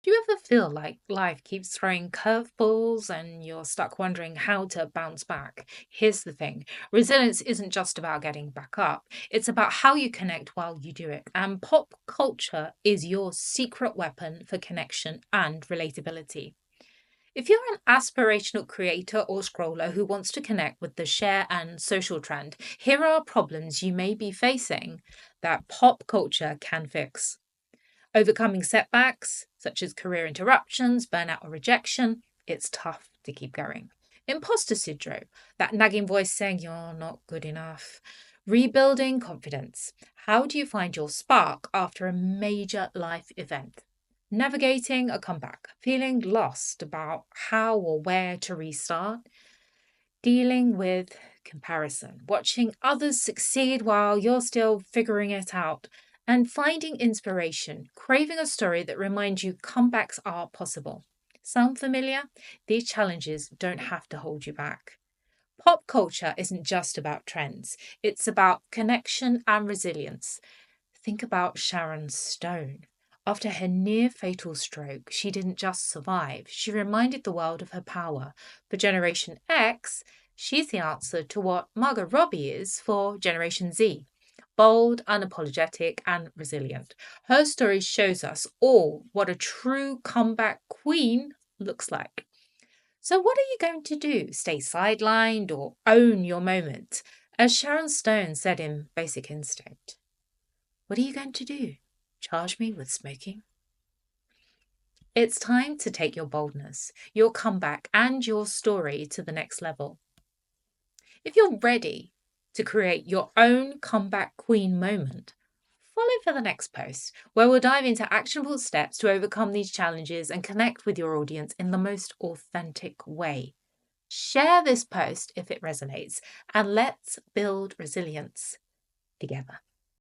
Do you ever feel like life keeps throwing curveballs and you're stuck wondering how to bounce back? Here's the thing: resilience isn't just about getting back up, it's about how you connect while you do it. And pop culture is your secret weapon for connection and relatability. If you're an aspirational creator or scroller who wants to connect with the share and social trend, here are problems you may be facing that pop culture can fix. Overcoming setbacks, such as career interruptions, burnout, or rejection, it's tough to keep going. Imposter syndrome, that nagging voice saying you're not good enough. Rebuilding confidence. How do you find your spark after a major life event? Navigating a comeback, feeling lost about how or where to restart. Dealing with comparison, watching others succeed while you're still figuring it out, and finding inspiration, craving a story that reminds you comebacks are possible. Sound familiar? These challenges don't have to hold you back. Pop culture isn't just about trends, it's about connection and resilience. Think about Sharon Stone. After her near fatal stroke, she didn't just survive, she reminded the world of her power. For Generation X, she's the answer to what Margot Robbie is for Generation Z: bold, unapologetic, and resilient. Her story shows us all what a true comeback queen looks like. So, what are you going to do? Stay sidelined or own your moment? As Sharon Stone said in Basic Instinct, what are you going to do? Charge me with smoking? It's time to take your boldness, your comeback, and your story to the next level. If you're ready to create your own comeback queen moment, follow for the next post, where we'll dive into actionable steps to overcome these challenges and connect with your audience in the most authentic way. Share this post if it resonates, and let's build resilience together.